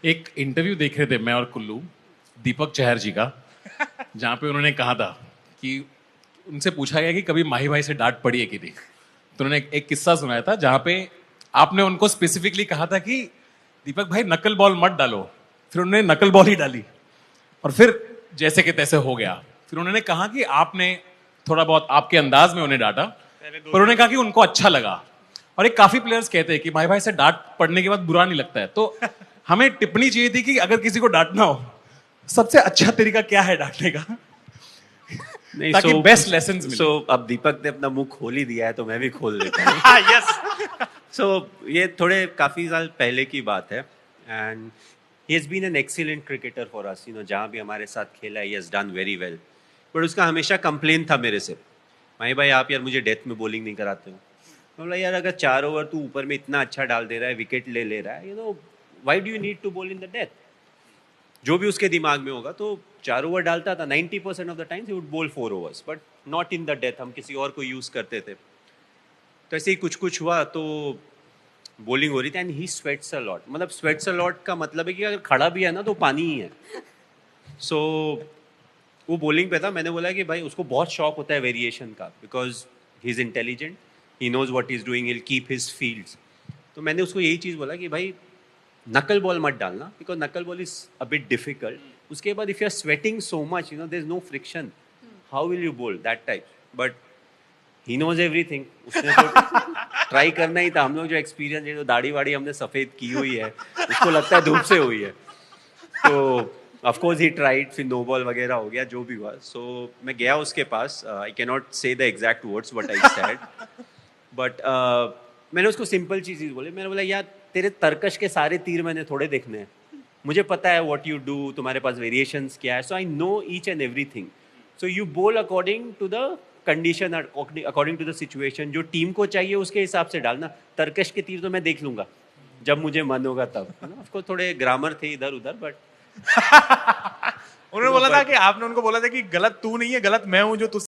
एक इंटरव्यू देख रहे थे मैं और कुल्लू, दीपक चहर जी का, जहाँ पे उन्होंने कहा था कि उनसे पूछा गया कि कभी माही भाई से डांट पड़ी है कि नहीं, तो उन्होंने एक किस्सा सुनाया था जहाँ पे आपने उनको स्पेसिफिकली कहा था कि दीपक भाई नकल बॉल मत डालो, फिर उन्होंने नकल बॉल ही डाली और फिर जैसे कि तैसे हो गया। फिर उन्होंने कहा कि आपने थोड़ा बहुत आपके अंदाज में उन्हें डांटा, पर उन्होंने कहा कि उनको अच्छा लगा। और एक काफी प्लेयर्स कहते हैं कि भाई भाई से डांट पड़ने के बाद बुरा नहीं लगता है, तो हमें टिप्पणी चाहिए थी कि अगर किसी को डांटना हो सबसे अच्छा तरीका क्या है डांटने का, नहीं, ताकि बेस्ट लेसन्स मिले। सो अब दीपक ने अपना मुंह खोल ही दिया है तो मैं भी खोल देता हूँ। यस सो ये थोड़े काफी साल पहले की बात है and he has been an excellent cricketer for us, you know, जहाँ भी हमारे साथ खेला he has done very well. But उसका हमेशा कंप्लेन था मेरे से, भाई भाई आप यार मुझे डेथ में बॉलिंग नहीं कराते हो। मैं बोला यार अगर 4 ओवर तू ऊपर में इतना अच्छा डाल दे रहा है, विकेट ले रहा है, you know, why do you need to bowl in the death. जो भी उसके दिमाग में होगा, तो 4 ओवर डालता था, 90% of the times he would बोल 4 overs, but not in the death. हम किसी और को यूज करते थे, तो ऐसे ही कुछ हुआ तो बॉलिंग हो रही थी and he sweats a lot. मतलब स्वेट्स अ लॉट का मतलब है कि अगर खड़ा भी है ना तो पानी ही है। सो वो बॉलिंग पे था, मैंने बोला कि भाई उसको बहुत शौक होता है वेरिएशन का, because he is intelligent, he knows what he is doing, he keep his fields. तो मैंने उसको यही चीज़ बोला कि भाई नकल बॉल मत डालना, because knuckle ball is a bit difficult. उसके बाद if you are sweating so much, you know, there is no friction, how will you bowl that type. But he knows everything. उसने तो ट्राई करना ही था। हम लोग जो एक्सपीरियंस है, जो दाढ़ी वाड़ी हमने सफ़ेद की हुई है, उसको लगता है धूप से हुई है। तो ऑफ कोर्स ही ट्राइड, फिर नो बॉल वगैरह हो गया, जो भी हुआ। सो मैं गया उसके पास, आई कैन नॉट से the exact words what I said, but मैंने उसको सिंपल चीज़ बोली। मैंने बोला यार तेरे तर्कश के सारे तीर मैंने थोड़े देखने हैं, मुझे पता है व्हाट यू डू, तुम्हारे पास वेरिएशंस क्या है, so I know each and everything. So you bowl according to the condition, according to the situation, जो टीम को चाहिए उसके हिसाब से डालना। तर्कश के तीर तो मैं देख लूंगा जब मुझे मन होगा तब। उसको थोड़े ग्रामर थे इधर उधर, बट उन्होंने बोला था कि आपने उनको बोला था कि गलत तू नहीं है, गलत मैं हूं जो तुझसे